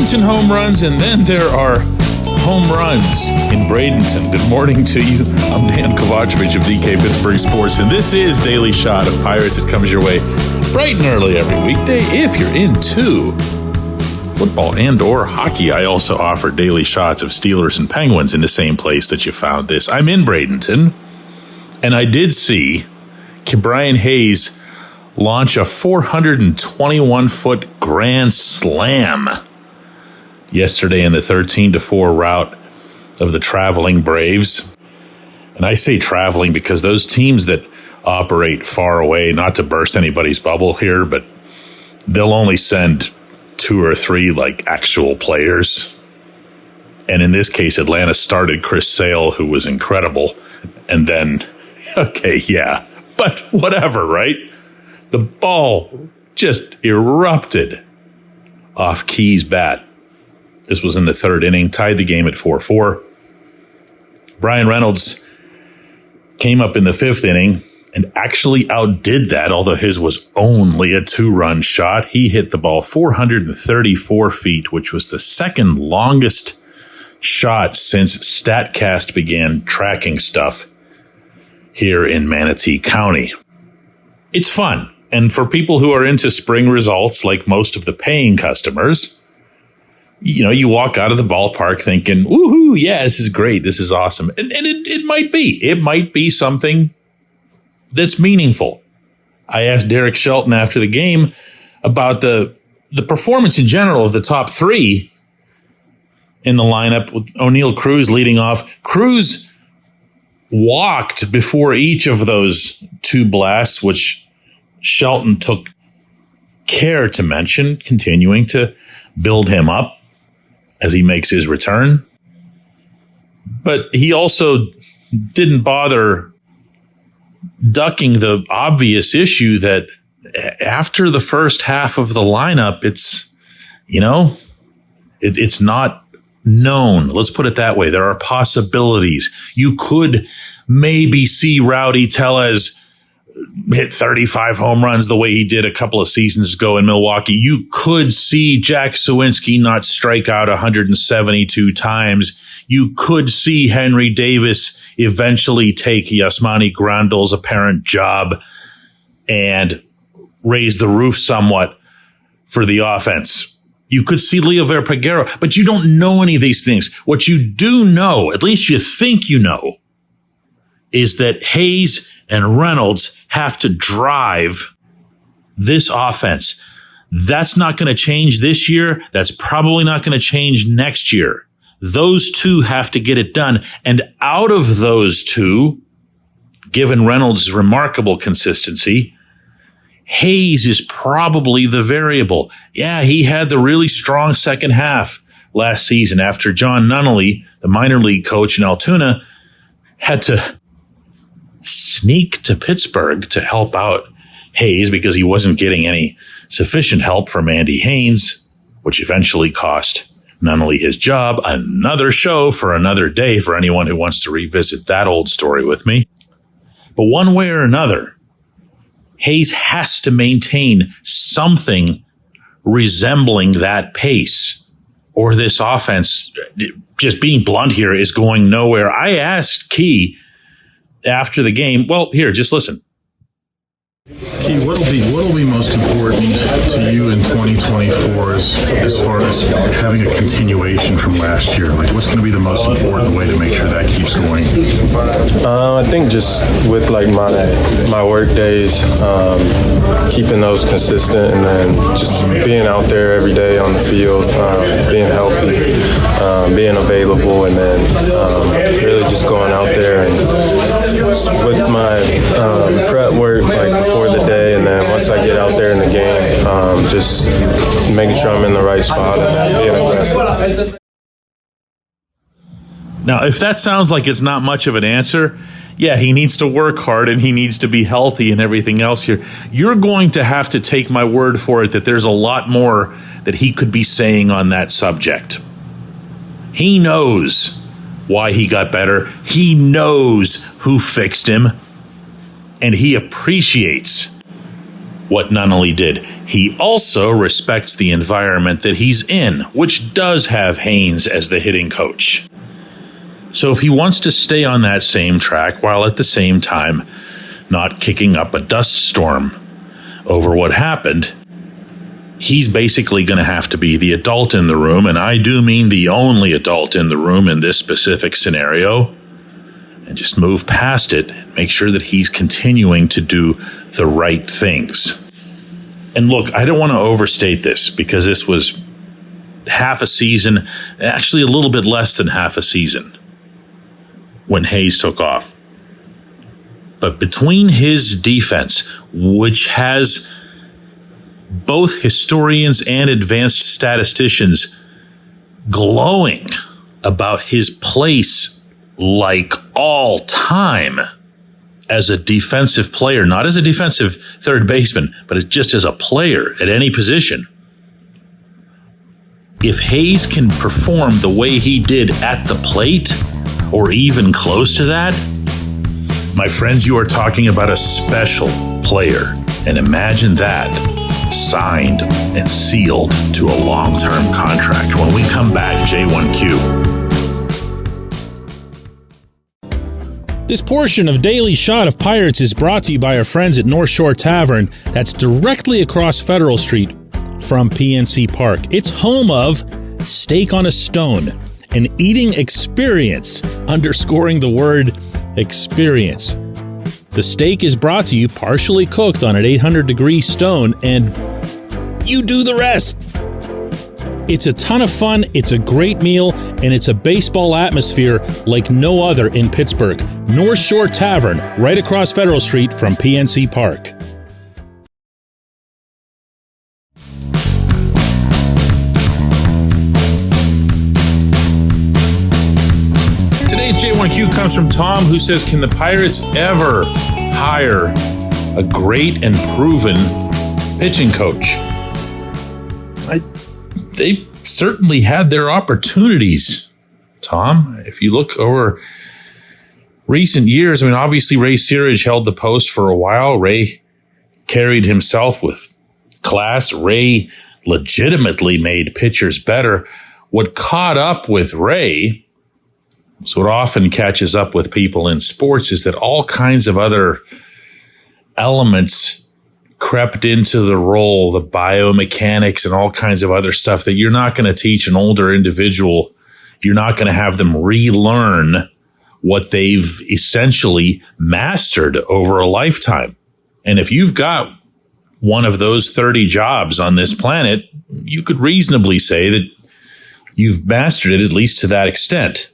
Bradenton home runs, and then there are home runs in Bradenton. Good morning to you. I'm Dan Kovacevic of DK Pittsburgh Sports, and this is Daily Shot of Pirates. It comes your way bright and early every weekday if you're into football and or hockey. I also offer daily shots of Steelers and Penguins in the same place that you found this. I'm in Bradenton, and I did see Ke'Bryan Hayes launch a 421-foot grand slam yesterday in the 13-4 rout of the traveling Braves. And I say traveling because those teams that operate far away, not to burst anybody's bubble here, but they'll only send 2 or 3 like actual players. And in this case, Atlanta started Chris Sale, who was incredible. And then, okay, yeah, but whatever, right? The ball just erupted off Key's bat. This was in the 3rd inning, tied the game at 4-4. Bryan Reynolds came up in the 5th inning and actually outdid that, although his was only a 2-run shot. He hit the ball 434 feet, which was the second longest shot since StatCast began tracking stuff here in Manatee County. It's fun. And for people who are into spring results, like most of the paying customers, you know, you walk out of the ballpark thinking, woohoo, yeah, this is great. This is awesome. And it might be. It might be something that's meaningful. I asked Derek Shelton after the game about the performance in general of the top 3 in the lineup, with O'Neal Cruz leading off. Cruz walked before each of those 2 blasts, which Shelton took care to mention, continuing to build him up as he makes his return. But he also didn't bother ducking the obvious issue that after the first half of the lineup, it's not known. Let's put it that way. There are possibilities. You could maybe see Rowdy Tellez hit 35 home runs the way he did a couple of seasons ago in Milwaukee. You could see Jack Suwinski not strike out 172 times. You could see Henry Davis eventually take Yasmani Grandal's apparent job and raise the roof somewhat for the offense. You could see Leover Peguero, but you don't know any of these things. What you do know, at least you think you know, is that Hayes and Reynolds have to drive this offense. That's not going to change this year. That's probably not going to change next year. Those 2 have to get it done. And out of those 2, given Reynolds' remarkable consistency, Hayes is probably the variable. Yeah, he had the really strong second half last season after John Nunnally, the minor league coach in Altoona, had to sneak to Pittsburgh to help out Hayes because he wasn't getting any sufficient help from Andy Haynes, which eventually cost Nunnally his job. Another show for another day for anyone who wants to revisit that old story with me. But one way or another, Hayes has to maintain something resembling that pace, or this offense, just being blunt here, is going nowhere. I asked Key after the game, well, here, just listen. Key, what'll be most important to you in 2024 as far as having a continuation from last year? Like, what's going to be the most important way to make sure that keeps going? I think just with like my work days, keeping those consistent, and then just being out there every day on the field, being healthy, being available, and then really just going out there and with my prep work like before the day, and then once I get out there in the game, just making sure I'm in the right spot and being aggressive. Now, if that sounds like it's not much of an answer, yeah, he needs to work hard and he needs to be healthy and everything else here. You're going to have to take my word for it that there's a lot more that he could be saying on that subject. He knows why he got better. He knows who fixed him. And he appreciates what Nunnally did. He also respects the environment that he's in, which does have Haynes as the hitting coach. So if he wants to stay on that same track while at the same time not kicking up a dust storm over what happened, he's basically going to have to be the adult in the room, and I do mean the only adult in the room in this specific scenario, and just move past it and make sure that he's continuing to do the right things. And look, I don't want to overstate this because this was half a season, actually a little bit less than half a season when Hayes took off. But between his defense, which has both historians and advanced statisticians glowing about his place like all time as a defensive player, not as a defensive third baseman, but just as a player at any position. If Hayes can perform the way he did at the plate, or even close to that, my friends, you are talking about a special player. And imagine that signed and sealed to a long-term contract. When we come back, J1Q. This portion of Daily Shot of Pirates is brought to you by our friends at North Shore Tavern, that's directly across Federal Street from PNC Park. It's home of Steak on a Stone, an eating experience, underscoring the word experience. The steak is brought to you partially cooked on an 800-degree stone, and you do the rest. It's a ton of fun, it's a great meal, and it's a baseball atmosphere like no other in Pittsburgh. North Shore Tavern, right across Federal Street from PNC Park. Today's J1Q comes from Tom, who says, can the Pirates ever hire a great and proven pitching coach? They've certainly had their opportunities, Tom. If you look over recent years, I mean, obviously Ray Searage held the post for a while. Ray carried himself with class. Ray legitimately made pitchers better. What caught up with Ray, so what often catches up with people in sports, is that all kinds of other elements crept into the role, the biomechanics and all kinds of other stuff that you're not going to teach an older individual. You're not going to have them relearn what they've essentially mastered over a lifetime. And if you've got one of those 30 jobs on this planet, you could reasonably say that you've mastered it at least to that extent.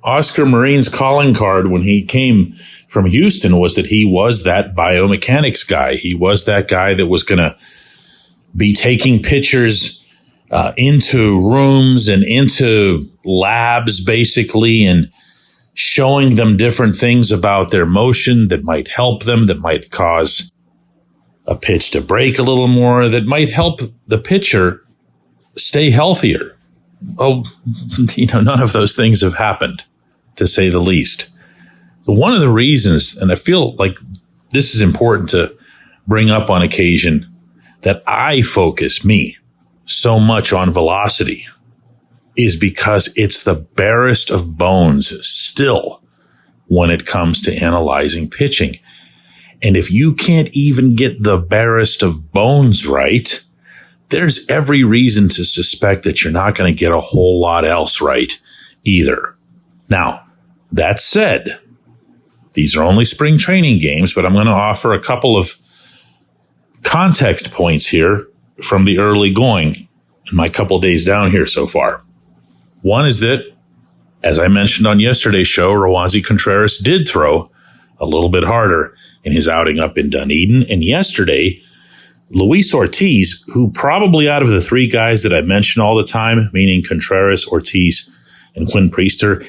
Oscar Marine's calling card when he came from Houston was that he was that biomechanics guy. He was that guy that was going to be taking pitchers into rooms and into labs, basically, and showing them different things about their motion that might help them, that might cause a pitch to break a little more, that might help the pitcher stay healthier. Well, none of those things have happened, to say the least. One of the reasons, and I feel like this is important to bring up on occasion, that I focus so much on velocity is because it's the barest of bones still when it comes to analyzing pitching. And if you can't even get the barest of bones right, there's every reason to suspect that you're not going to get a whole lot else right either. Now, that said, these are only spring training games, but I'm going to offer a couple of context points here from the early going in my couple days down here so far. One is that, as I mentioned on yesterday's show, Roansy Contreras did throw a little bit harder in his outing up in Dunedin. And yesterday, Luis Ortiz, who probably out of the three guys that I mention all the time, meaning Contreras, Ortiz, and Quinn Priester,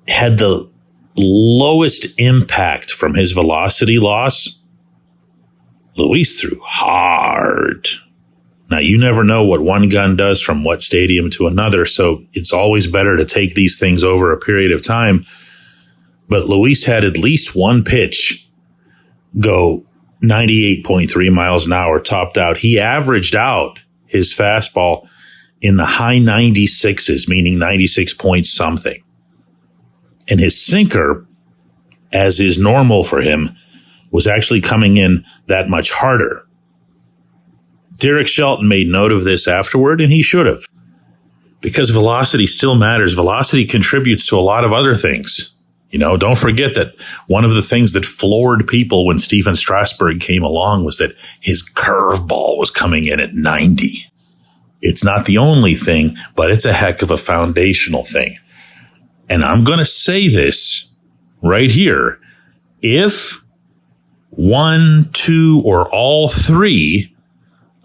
had the lowest impact from his velocity loss. Luis threw hard. Now, you never know what one gun does from what stadium to another, so it's always better to take these things over a period of time. But Luis had at least one pitch go 98.3 miles an hour topped out. He averaged out his fastball in the high 96s, meaning 96 point something. And his sinker, as is normal for him, was actually coming in that much harder. Derek Shelton made note of this afterward, and he should have. Because velocity still matters. Velocity contributes to a lot of other things. You know, don't forget that one of the things that floored people when Stephen Strasburg came along was that his curveball was coming in at 90. It's not the only thing, but it's a heck of a foundational thing. And I'm going to say this right here. If 1, 2, or all 3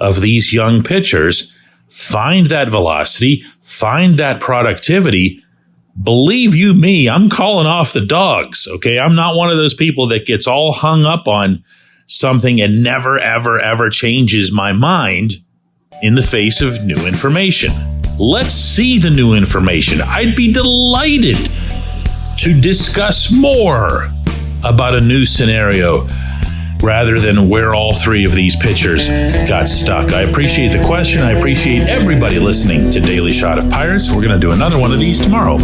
of these young pitchers find that velocity, find that productivity, believe you me, I'm calling off the dogs, okay? I'm not one of those people that gets all hung up on something and never, ever, ever changes my mind in the face of new information. Let's see the new information. I'd be delighted to discuss more about a new scenario rather than where all 3 of these pitchers got stuck. I appreciate the question. I appreciate everybody listening to Daily Shot of Pirates. We're going to do another one of these tomorrow.